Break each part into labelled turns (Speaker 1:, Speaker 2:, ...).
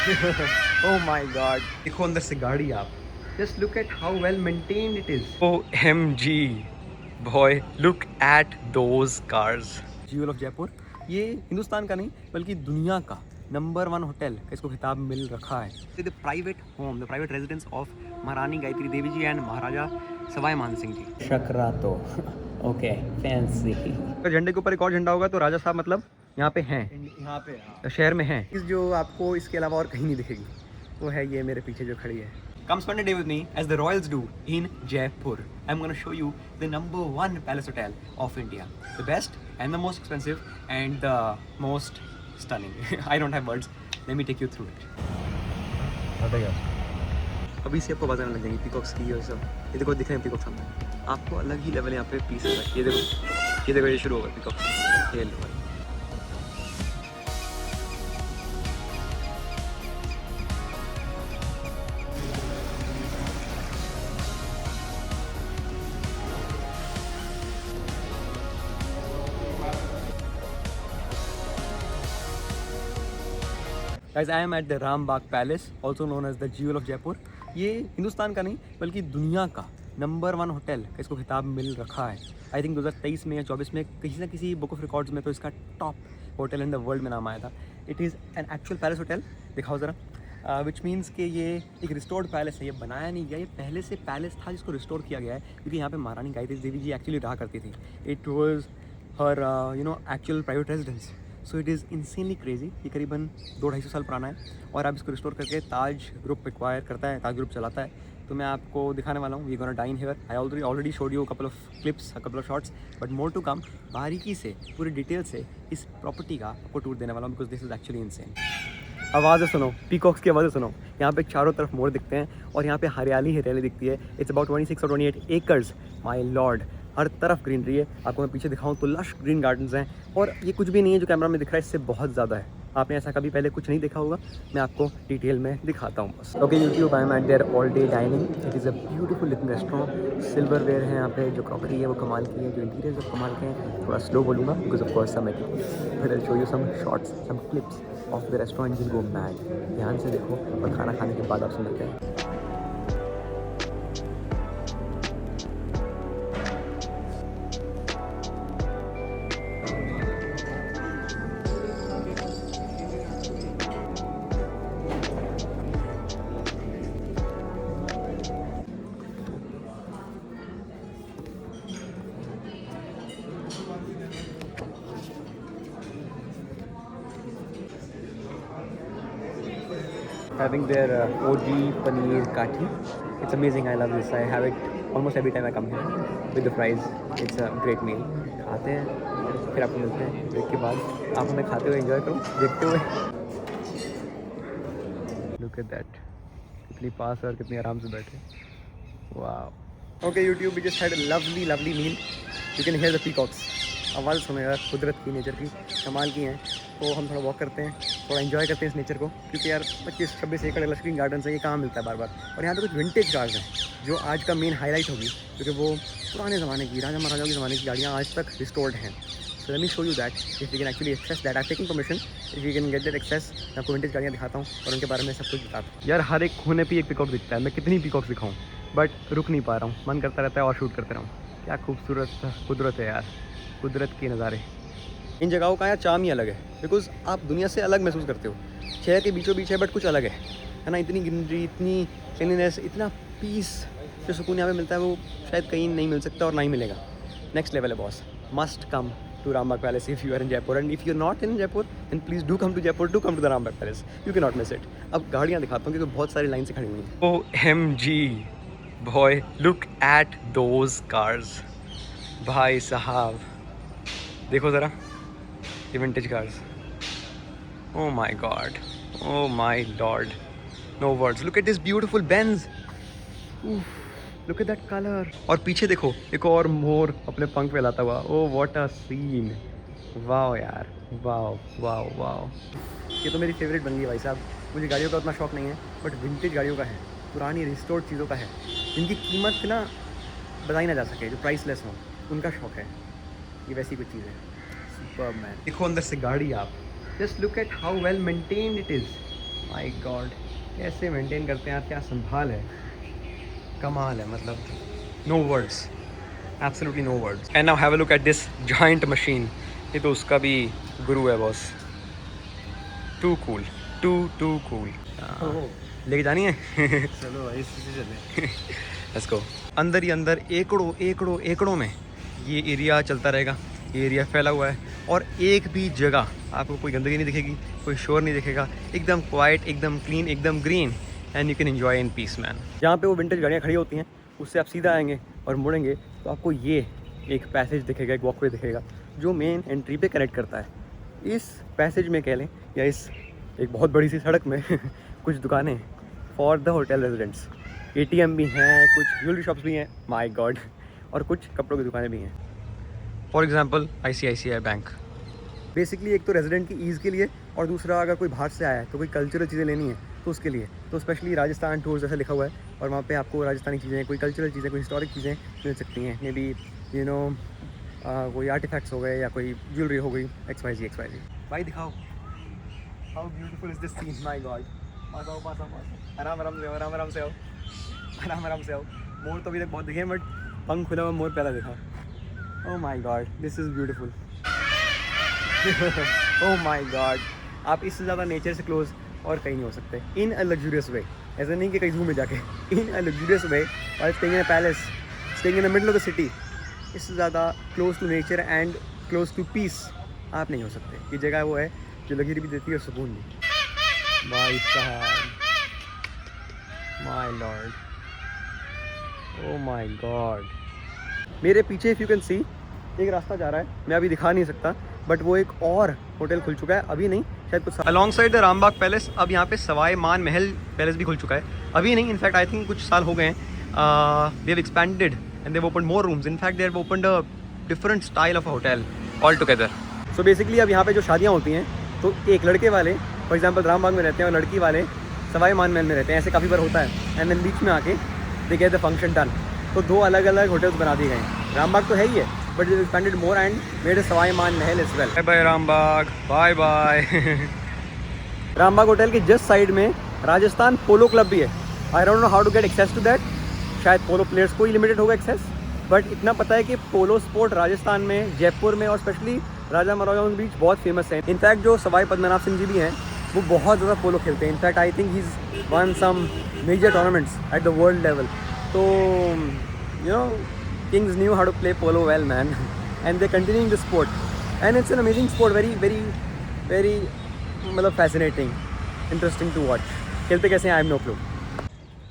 Speaker 1: Oh my god, देखो अंदर से गाड़ी आप, just look at how well maintained it is. OMG boy, look at those cars. Jewel of Jaipur, ये हिंदुस्तान का नहीं बल्कि दुनिया का नंबर 1 होटल का इसको खिताब मिल रखा है। The private home, the private residence of महारानी गायत्री देवी जी एंड महाराजा सवाई मान सिंह जी। शकरातो okay fancy. अगर झंडे के ऊपर एक और झंडा होगा तो राजा साहब मतलब यहाँ पे हैं, यहाँ पे हाँ। शहर में हैं। इस जो आपको इसके अलावा और कहीं नहीं दिखेगी वो है ये मेरे पीछे जो खड़ी है। Come spend a day with me as the royals do in Jaipur. I'm going to show you the number 1 palace hotel of India. The best and the most expensive and the most stunning. I don't have words. Let me take you through it. अभी से आपको आवाज़ आने लग जाएंगी peacocks की और सब। ये देखो दिख रहे हैं पीकॉक सामने, आपको अलग ही लेवल यहाँ पे पीस है। ये देखो ये शुरू होगा पीकॉक खेल। Guys, I am at the Rambagh Palace, also known as the Jewel of Jaipur. ये हिंदुस्तान का नहीं बल्कि दुनिया का नंबर 1 होटल का इसको खिताब मिल रखा है। आई थिंक 2023 में या 24 में किसी ना किसी बुक ऑफ रिकॉर्ड्स में तो इसका top hotel in the world में नाम आया था। It is an actual palace hotel, दिखाओ ज़रा। विच मीन्स कि ये एक रिस्टोर्ड पैलेस है, ये बनाया नहीं गया, ये पहले से पैलेस था जिसको रिस्टोर किया गया है क्योंकि यहाँ पे महारानी गायत्री देवी जी एक्चुअली रहा करती थी। It was her actual private residence. So it is insanely crazy. ये करीबन 200-250 साल पुराना है और आप इसको रिस्टोर करके ताज ग्रुप एक्वायर करता है, ताज ग्रुप चलाता है। तो मैं आपको दिखाने वाला हूँ। We gonna dine here. I already showed you couple of clips, couple of shots, but more to come. बारीकी से पूरी डिटेल से इस प्रॉपर्टी का आपको टूर देने वाला हूँ because this is actually insane. आवाज़ें सुनो, पीकॉक्स की आवाज़ें सुनो। यहाँ पे चारों तरफ मोर दिखते हैं और यहाँ पे हरियाली दिखती है। इट्स अबाउट 26 और 28 एकर्स, माई लॉर्ड। हर तरफ ग्रीनरी है। आपको मैं पीछे दिखाऊं तो लश ग्रीन गार्डन्स हैं और ये कुछ भी नहीं है जो कैमरा में दिख रहा है, इससे बहुत ज़्यादा है। आपने ऐसा कभी पहले कुछ नहीं देखा होगा, मैं आपको डिटेल में दिखाता हूँ बस। Okay YouTube, I am eight there all day dining. It is a beautiful little restaurant. Silverware है यहाँ पे, जो क्रॉकरी है वो कमाल की है, जो इंटीरियर सब कमाल के हैं। थोड़ा स्लो बोलूँगा बिकॉज ऑफ कोर्स सम फिर I show you some shorts, some clips of the restaurant will go mad. ध्यान से देखो और खाना खाने के बाद आप सुनते हैं। Having their OG paneer kathi. It's amazing. I love this. I have it almost every time I come here with the fries. It's a great meal. खाते हैं फिर आपको मिलते हैं ब्रेक के बाद। आप हमें खाते हुए एंजॉय करो, देखते हुए। Look at that. कितनी पास है और कितनी आराम से बैठे। Wow. Okay YouTube, we just had a lovely meal. You can hear the peacocks. आवाज़ सुनो यार, कुदरत की, नेचर की कमाल की हैं। तो हम थोड़ा वॉक करते हैं, थोड़ा एंजॉय करते हैं इस नेचर को क्योंकि यार 25-26 एकड़ लश्करी गार्डन है, ये कहाँ मिलता है बार बार। और यहाँ पे कुछ विंटेज कार्स हैं जो आज का मेन हाईलाइट होगी क्योंकि वो पुराने ज़माने की, राजा महाराजाओं के ज़माने की गाड़ियाँ आज तक रिस्टोर्ड हैं। So let me show you that if we can actually access that. I taking permission, if you can get that access. मैं आपको विंटेज गाड़ियाँ दिखाता हूँ और उनके बारे में सब कुछ बताता हूँ। यार हर एक कोने पे एक पिकॉक दिखता है, मैं कितनी पिकॉक्स दिखाऊँ बट रुक नहीं पा रहा हूँ, मन करता रहता है और शूट करते रहूँ। क्या खूबसूरत कुदरत है यार, कुदरत के नज़ारे। इन जगहों का यार चार्म ही अलग है बिकॉज आप दुनिया से अलग महसूस करते हो। शहर के बीचों बीच है बट कुछ अलग है ना। इतनी ग्रीनरी, इतनी क्लीननेस, इतना पीस, जो सुकून यहाँ पे मिलता है वो शायद कहीं नहीं मिल सकता और ना ही मिलेगा। नेक्स्ट लेवल है boss. Must come to Rambagh Palace if you are in Jaipur and if you are not in Jaipur then please do come to Jaipur, do come to the Rambagh Palace. You can not miss it. अब गाड़ियाँ दिखाता हूँ क्योंकि बहुत सारी line से खड़ी हुई हैं। OMG boy, look at those cars. भाई साहब देखो ज़रा ये vintage cars. Oh my god, oh my lord, no words. Look at this beautiful Benz. Oof, look at that color. और पीछे देखो एक और मोर अपने पंख फैलाता हुआ। Oh what a scene. Wow यार, वाओ वाओ वाओ। ये तो मेरी फेवरेट बन गई भाई साहब। मुझे गाड़ियों का उतना शौक नहीं है बट विंटेज गाड़ियों का है, पुरानी रिस्टोर्ड चीज़ों का है, जिनकी कीमत ना बताई ना जा सके, जो प्राइसलेस हो, उनका शौक है। ये वैसी कुछ चीज़ है। Superb man. देखो अंदर से गाड़ी आप, just look at how well maintained it is. My god, कैसे मेंटेन करते हैं आप, क्या संभाल है, कमाल है मतलब, no words, absolutely no words. And now have a look at this giant machine, ये तो उसका भी गुरु है boss, too cool, too cool. लेके जानी है
Speaker 2: चलो भाई इसी से चले।
Speaker 1: Let's go. अंदर ही अंदर एकड़ों में ये एरिया चलता रहेगा, ये एरिया फैला हुआ है और एक भी जगह आपको कोई गंदगी नहीं दिखेगी, कोई शोर नहीं दिखेगा, एकदम क्वाइट, एकदम क्लीन, एकदम green, and you can enjoy in peace man. जहाँ पे वो विंटेज गाड़ियाँ खड़ी होती हैं उससे आप सीधा आएंगे और मुड़ेंगे तो आपको ये एक पैसेज दिखेगा, एक वॉकवे दिखेगा जो मेन एंट्री पे कनेक्ट करता है। इस पैसेज में कह लें या इस एक बहुत बड़ी सी सड़क में कुछ दुकानें for the hotel residents, ATM भी हैं, कुछ ज्वेलरी शॉप्स भी हैं, माय गॉड, और कुछ कपड़ों की दुकानें भी हैं। For example ICICI bank. Basically एक तो रेजिडेंट की ईज़ के लिए और दूसरा अगर कोई बाहर से आया है तो कोई कल्चरल चीज़ें लेनी है तो उसके लिए, तो स्पेशली राजस्थान टूर्स जैसा लिखा हुआ है और वहाँ पे आपको राजस्थानी चीज़ें, कोई कल्चरल चीज़ें, कोई हिस्टोरिक चीज़ें मिल सकती हैं। मे बी यू नो कोई आर्टिफैक्ट्स हो गए या कोई ज्वेलरी हो गई, XYZ। भाई दिखाओ, how beautiful is this scene, my God. पास आओ, आराम आराम से आओ, आराम से आओ। मोर तो अभी तक बहुत दिखे बट पंख खुला हुआ मोर पहला देखा। Oh my God, this is beautiful. Oh my God, आप इससे ज़्यादा नेचर से क्लोज और कहीं नहीं हो सकते, इन अ लग्जूरियस वे। ऐसा नहीं कि कहीं जू में जाके, इन अ लग्जूरियस वे, और staying in a palace, staying in the middle of the city, इससे ज़्यादा close to nature and close to peace आप नहीं हो सकते। ये जगह वो है जो लग्जरी भी देती है और सुकून भी। भाई साहब, my Lord, oh my God. मेरे पीछे इफ़ यू कैन सी एक रास्ता जा रहा है, मैं अभी दिखा नहीं सकता बट वो एक और होटल खुल चुका है, अभी नहीं शायद कुछ along side the Rambagh palace. अब यहाँ पे सवाई मान महल पैलेस भी खुल चुका है, अभी नहीं, इनफैक्ट आई थिंक कुछ साल हो गए हैं। They have expanded and they have opened more rooms, in fact they have opened a different style of a hotel all together. So basically अब यहाँ पे जो शादियाँ होती हैं तो एक लड़के वाले फॉर एग्जाम्पल रामबाग में रहते हैं और लड़की वाले सवाई मान महल में रहते हैं, ऐसे काफ़ी बार होता है। एंड देन बीच में आके they get the function done. तो दो अलग अलग होटल्स बना दिए गए हैं, रामबाग तो है ही है but they expanded more and made Sawai Man Mahal as well. Bye bye Rambagh, bye bye. Rambagh hotel के जस्ट साइड में राजस्थान पोलो क्लब भी है। I don't know how to get access to that, शायद पोलो प्लेयर्स को ही लिमिटेड होगा एक्सेस, बट इतना पता है कि पोलो स्पोर्ट राजस्थान में, जयपुर में और स्पेशली राजा महाराजाओं के बीच बहुत फेमस है। इनफैक्ट जो सवाई पद्मनाभ सिंह जी भी हैं वो बहुत ज़्यादा पोलो खेलते हैं। In fact I think he is one some major tournaments at the world level. तो you know kings knew how to play polo well man and they continuing the sport and it's an amazing sport, very मतलब fascinating, interesting to watch. खेलते कैसे हैं I have no clue.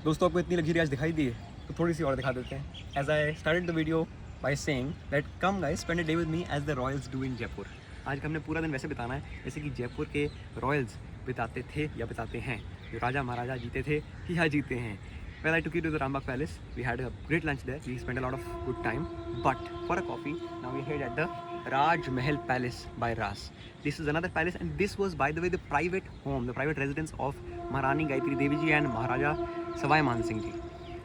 Speaker 1: दोस्तों आपको इतनी luxury आज दिखाई दी है तो थोड़ी सी और दिखा देते हैं। As I started the video by saying that come guys spend a day with me as the royals do in Jaipur. आज का हमने पूरा दिन वैसे बिताना है जैसे कि जयपुर के रॉयल्स बिताते थे या बिताते हैं, जो राजा महाराजा जीते थे या जीते हैं। When I took you to the Rambagh Palace, we had a great lunch there. We spent a lot of good time. But for a coffee, now we're here at the Raj Mahal Palace by Ras. This is another palace, and this was, by the way, the private home, the private residence of Maharani Gayatri Devi ji and Maharaja Savai Man Singh ji.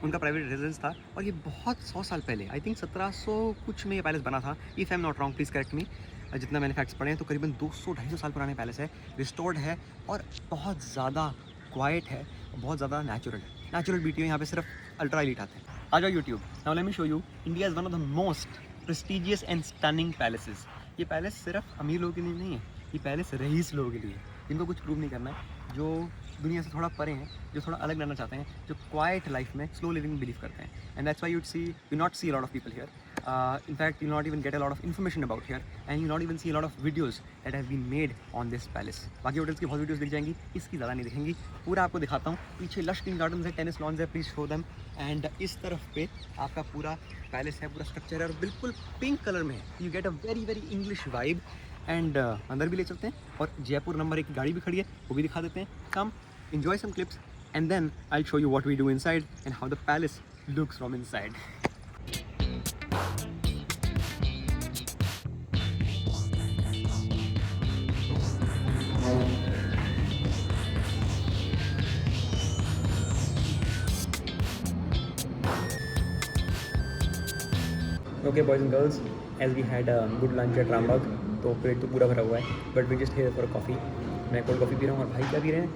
Speaker 1: उनका private residence था और ये बहुत 100 साल पहले, I think 1700 कुछ में ये पैलेस बना था, if I am not wrong, please correct मी। जितना मैंने फैक्ट्स पढ़े हैं तो करीबन 200-250 साल पुराने पैलेस है, रिस्टोर्ड है और बहुत ज़्यादा क्वाइट है, बहुत ज़्यादा नेचुरल ब्यूटी है। यहाँ पे सिर्फ अल्ट्रा एलीट आते हैं। आ जाओ YouTube, now let me show you India is one of the most prestigious and stunning palaces. ये पैलेस सिर्फ अमीर लोगों के लिए नहीं है, ये पैलेस रईस लोगों के लिए, जिनको कुछ प्रूव नहीं करना है, जो दुनिया से थोड़ा परे हैं, जो थोड़ा अलग रहना चाहते हैं, जो क्वाइट लाइफ में स्लो लिविंग बिलीव करते हैं। And that's why you not see a lot of people here. In fact, you'll not even get a lot of information about here, and you'll not even see a lot of videos that have been made on this palace. बाकी hotels की बहुत videos दिख जाएंगी, इसकी ज़्यादा नहीं दिखेंगी। पूरा आपको दिखाता हूँ। पीछे लश ग्रीन गार्डन्स है, टेनिस लॉन्स है, प्लीज़ शो देम। एंड इस तरफ पे आपका पूरा पैलेस है, पूरा स्ट्रक्चर है और बिल्कुल पिंक कलर में है। You get a very English vibe. And अंदर भी ले चलते हैं और जयपुर नंबर 1 की गाड़ी भी खड़ी है, वो भी दिखा देते हैं। कम enjoy some clips and then I'll show you what we do inside and how the palace looks from inside. Okay boys and girls, as we had a good lunch at Rambagh, तो पेट तो पूरा भरा हुआ है, but we just here for a coffee मैं cold coffee P रहा हूँ और भाई क्या पी रहे हैं?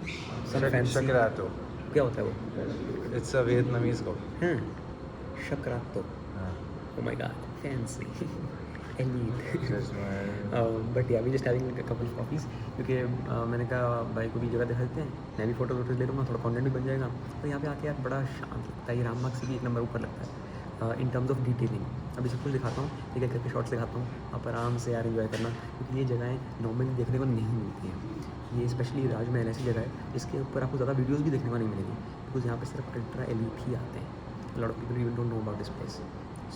Speaker 1: Some fancy-
Speaker 2: Shakerato.
Speaker 1: क्या होता है वो?
Speaker 2: It's a Vietnamese coffee.
Speaker 1: हाँ, शकरातो।
Speaker 2: हाँ.
Speaker 1: Oh my god, fancy. Elite.
Speaker 2: Just my.
Speaker 1: But yeah we just having a couple of coffees क्योंकि मैंने कहा भाई को भी जगह दिखा देते हैं, मैं भी फ़ोटो ले लूँगा, थोड़ा कंटेंट भी बन जाएगा। तो यहाँ पे आके यार बड़ा शांत लगता है, ये रामबाग से भी एक नंबर ऊपर लगता है इन टर्म्स ऑफ डिटेलिंग। अभी सब कुछ दिखाता हूँ, ठीक है, करके शॉर्ट्स दिखाता हूँ, आप आराम से यार एंजॉय करना, क्योंकि ये जगहें नॉर्मली देखने को नहीं मिलती हैं। ये स्पेशली राजमहल ऐसी जगह है जिसके ऊपर आपको ज़्यादा वीडियोज़ भी देखने को नहीं मिलेगी, बिकॉज यहाँ पे सिर्फ अल्ट्रा एलीट ही आते हैं। Lot of people even don't know about this place,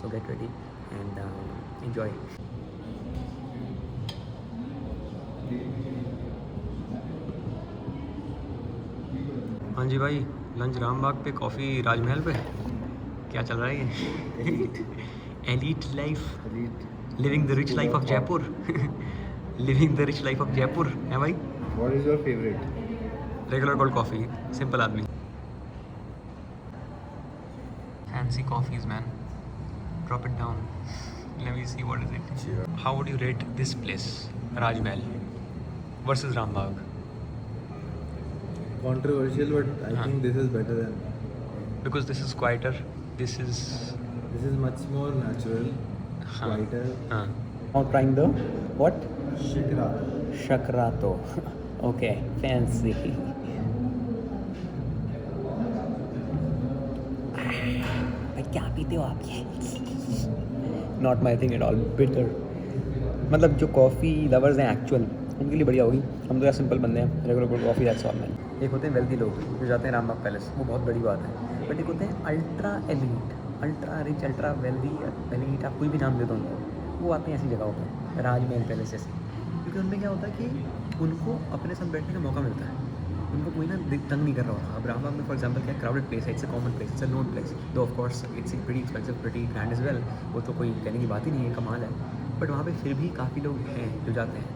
Speaker 1: so get ready and enjoy. हाँ जी भाई, लंच रामबाग पे, कॉफ़ी राजमहल पे, क्या चल रहा है ये? Elite life, living the rich life of Jaipur. Living the rich life of Jaipur है भाई।
Speaker 2: What is your favorite?
Speaker 1: Regular cold coffee, simple आदमी। Fancy coffees man, drop it down, let me see what is it. How would you rate this place, Rajmahal versus Rambagh?
Speaker 2: Controversial, but I
Speaker 1: हाँ.
Speaker 2: think this is better than.
Speaker 1: Because this is quieter, this is
Speaker 2: This is much more natural,
Speaker 1: हाँ.
Speaker 2: quieter.
Speaker 1: हाँ. Now trying the what?
Speaker 2: Shakerato.
Speaker 1: Shakerato. Okay, fancy. भाई क्या पीते हो आप ये? Not my thing at all. Bitter. मतलब जो कॉफ़ी लवर्स हैं एक्चुअल, उनके लिए बढ़िया होगी। हम तो यार सिंपल बंदे हैं, regular cold coffee that's all man. एक होते हैं वेल्दी लोग जो जाते हैं रामबाग पैलेस, वो बहुत बड़ी बात है। बट एक होते हैं ultra elite, ultra rich, ultra wealthy, elite, आप कोई भी नाम दे दो उनको, वो आते हैं ऐसी जगहों पर, राजमहल पैलेस जैसे, क्योंकि उनमें क्या होता है कि उनको अपने साथ बैठने का मौका मिलता है, उनको कोई ना तंग नहीं कर रहा होता। अब रामबाग में फॉर एग्जांपल क्या क्राउडेड प्लेस है, it's a common place, it's a known place, though of course it's pretty expensive, pretty grand as well, वो तो कोई कहने की बात ही नहीं है, कमाल है। बट वहाँ पे फिर भी काफ़ी लोग हैं जो जाते हैं,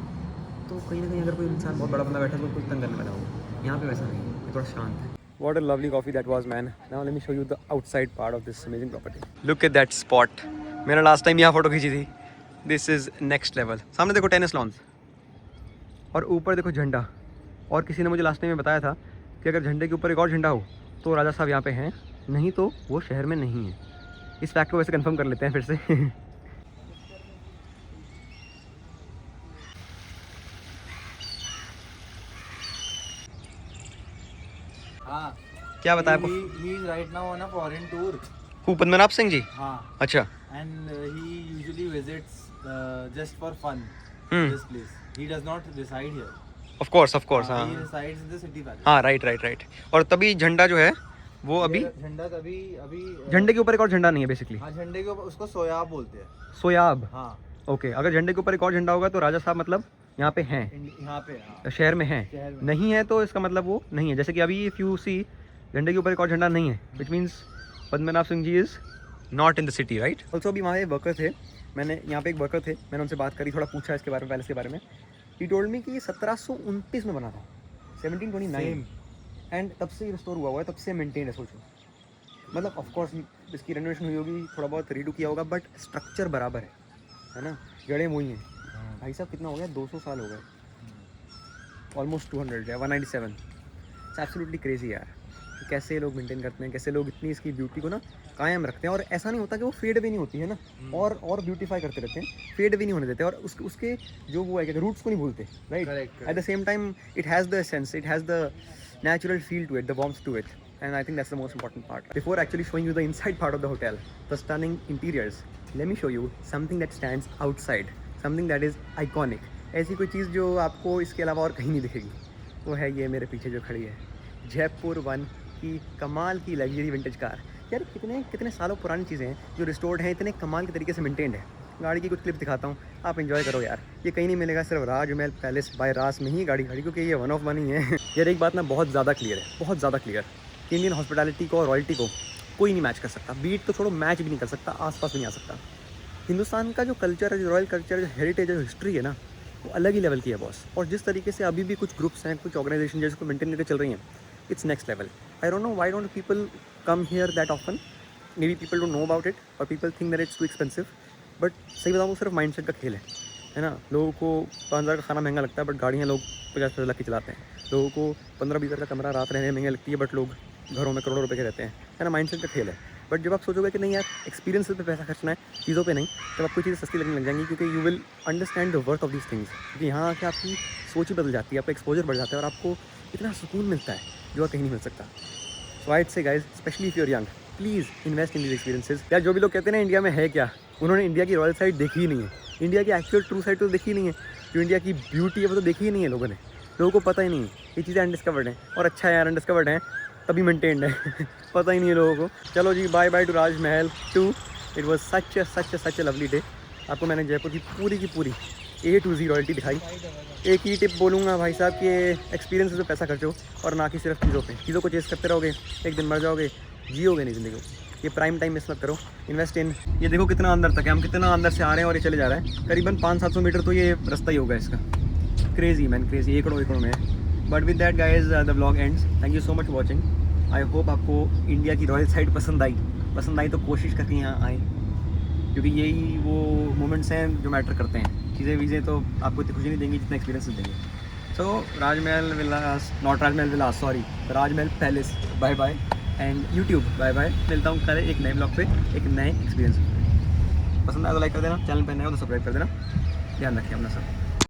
Speaker 1: तो कहीं ना कहीं अगर कोई इंसान बहुत बड़ा बंदा बैठा है तो कुछ तंग करने वाला होगा। यहाँ पे वैसा नहीं है, ये थोड़ा शांत है। What a lovely coffee that was, man. Now let me show you the outside part of this amazing property. Look at that spot. मैंने लास्ट टाइम यहाँ फोटो खींची थी। This is next level. सामने देखो टेनिस लॉन्स और ऊपर देखो झंडा। और किसी ने मुझे लास्ट टाइम में बताया था कि अगर झंडे के ऊपर एक और झंडा हो तो राजा साहब यहाँ पे हैं, नहीं तो वो शहर में नहीं है। इस फैक्ट को वैसे कंफर्म कर लेते हैं फिर से।
Speaker 2: हाँ.
Speaker 1: क्या बताया आपको?
Speaker 2: He is right now on a foreign tour.
Speaker 1: हूँ पद्मनाभ सिंह जी?
Speaker 2: हाँ.
Speaker 1: अच्छा।
Speaker 2: And he usually visits just for fun.
Speaker 1: Hmm.
Speaker 2: This place. He does not reside here.
Speaker 1: Of course हाँ।
Speaker 2: He resides in the city palace.
Speaker 1: हाँ right. और तभी झंडा जो है वो अभी
Speaker 2: झंडा अभी
Speaker 1: झंडे के ऊपर एक और झंडा नहीं है बेसिकली।
Speaker 2: हाँ, झंडे के ऊपर उसको सोयाब बोलते हैं।
Speaker 1: सोयाब।
Speaker 2: हाँ.
Speaker 1: ओके, अगर झंडे के ऊपर एक और झंडा होगा तो राजा साहब मतलब यहाँ पे हैं,
Speaker 2: यहाँ पे हाँ.
Speaker 1: शहर में हैं।
Speaker 2: शहर में.
Speaker 1: नहीं है तो इसका मतलब वो नहीं है। जैसे कि अभी इफ यू सी झंडे के ऊपर एक और झंडा नहीं है, which means Padmanabh Singh ji is not in the city, right. Also अभी वहाँ वर्कर थे, मैंने यहाँ पे एक वर्कर थे, मैंने उनसे बात करी, थोड़ा पूछा इसके बारे में, पैलेस के बारे में। ही टोल्ड मी कि ये 1729 में बना था, 1729, एंड तब से रिस्टोर हुआ है, तब से मेंटेन है। सोचो, मतलब ऑफकोर्स इसकी रेनोवेशन हुई होगी, थोड़ा बहुत रीडू किया होगा, बट स्ट्रक्चर बराबर है ना, जड़ें वही हैं। भाई साहब कितना हो गया, 200 साल हो गए, ऑलमोस्ट 200 या 197। इट्स एब्सोल्युटली क्रेजी यार, कि कैसे लोग मेंटेन करते हैं, कैसे लोग इतनी इसकी ब्यूटी को ना कायम रखते हैं। और ऐसा नहीं होता कि वो फेड भी नहीं होती है ना, और ब्यूटीफाई करते रहते हैं, फेड भी नहीं होने देते, और उसके जो वो है कि रूट्स को नहीं भूलते, right. At the same time it has the sense, it has the natural feel to it, the warmth to it, and I think that's the most important part. Before actually showing you the inside part of the hotel, the stunning interiors, let me show you something that stands outside, something that is iconic. ऐसी कोई चीज़ जो आपको इसके अलावा और कहीं नहीं दिखेगी, वो है ये मेरे पीछे जो खड़ी है, जयपुर वन की कमाल की लग्जरी विंटेज कार। यार कितने सालों पुरानी चीज़ें हैं जो रिस्टोर्ड हैं, इतने कमाल के तरीके से मेंटेन्ड है। गाड़ी की कुछ क्लिप दिखाता हूँ, आप एंजॉय करो यार, ये कहीं नहीं मिलेगा, सिर्फ राजमहल पैलेस बाय रास में ही गाड़ी खड़ी, क्योंकि ये वन ऑफ वन ही है। यार एक बात ना बहुत ज़्यादा क्लियर है, बहुत ज़्यादा क्लियर, कि इंडियन हॉस्पिटैलिटी को और रॉयल्टी को कोई नहीं मैच कर सकता, बीट तो छोड़ो मैच भी नहीं कर सकता, आसपास भी नहीं आ सकता। हिंदुस्तान का जो कल्चर है, जो रॉयल कल्चर, जो हेरिटेज है, जो हिस्ट्री है ना, वो अलग ही लेवल की है बॉस। और जिस तरीके से अभी भी कुछ ग्रुप्स हैं, कुछ ऑर्गेनाइजेशन जिसको मेंटेन करके चल रही हैं, it's next level. I don't know why don't people come here that often, maybe people don't know about it, और people think that it's too expensive, but सही बताऊँ सिर्फ माइंडसेट का खेल है। है ना। लोगों को 5,000 का खाना महंगा लगता है, बट गाड़ियाँ लोग 50-50 लाख की चलाते हैं। लोगों को 15-20 हज़ार का कमरा रात रहने महंगी लगती है, बट लोग घरों में करोड़ों रुपए के रहते हैं, है ना। माइंडसेट का खेल है। बट जब आप सोचोगे कि नहीं यार, एक्सपीरियंस पे पैसा खर्चना है, चीज़ों पे नहीं, तब आपको चीज़ें सस्ती लगने लग जाएंगी, क्योंकि you will understand the worth of these things. क्योंकि यहाँ आके आपकी सोच ही बदल जाती है, आपका एक्सपोजर बढ़ जाता है, और आपको इतना सुकून मिलता है जो कहीं नहीं मिल सकता। So I'd say guys, specially if you are young, please invest in these experiences. यार जो भी लोग कहते हैं ना इंडिया में है क्या, उन्होंने इंडिया की रॉयल साइड देखी ही नहीं है, इंडिया की एक्चुअल ट्रू साइड तो देखी ही नहीं है। जो इंडिया की ब्यूटी है वो तो देखी ही नहीं है लोगों ने। लोगों को पता ही नहीं है, ये चीज़ें अनडिस्कवर्ड हैं। और अच्छा है यार, अनडिस्कवर्ड हैं तभी मेंटेन्ड है पता ही नहीं है लोगों को। चलो जी, bye by two Rajmahal 2। It was such a lovely day. आपको मैंने जयपुर की पूरी A to Z रॉयल्टी दिखाई। एक ही टिप बोलूँगा भाई साहब कि एक्सपीरियंस से पैसा खर्चो, और ना कि सिर्फ चीज़ों को चेस करते रहोगे, एक दिन मर जाओगे, जियोगे नहीं ज़िंदगी। ये प्राइम टाइम मिस मत करो, इन्वेस्ट इन। ये देखो कितना अंदर तक है, हम कितना अंदर से आ रहे हैं और ये चले जा रहा है। करीबन 500-700 मीटर तो ये रास्ता ही होगा इसका। क्रेजी मैन, क्रेजी, एकड़ों में है। But with that guys the vlog ends. Thank you so much watching. I hope आपको इंडिया की रॉयल साइड पसंद आई तो कोशिश करके यहाँ आए, क्योंकि यही वो मोमेंट्स हैं जो मैटर करते हैं। चीज़ें तो आपको इतनी खुशी नहीं देंगी जितना एक्सपीरियंस देंगे। सो राजमहल Vilas, not Rajmahal Vilas, sorry, Rajmahal palace, bye bye. And YouTube bye bye. मिलता हूँ कल एक नए ब्लॉग पे, एक नए एक्सपीरियंस। पसंद आया तो लाइक कर देना, चैनल पर नए हो तो सब्सक्राइब कर देना। ध्यान रखिए अपना सब।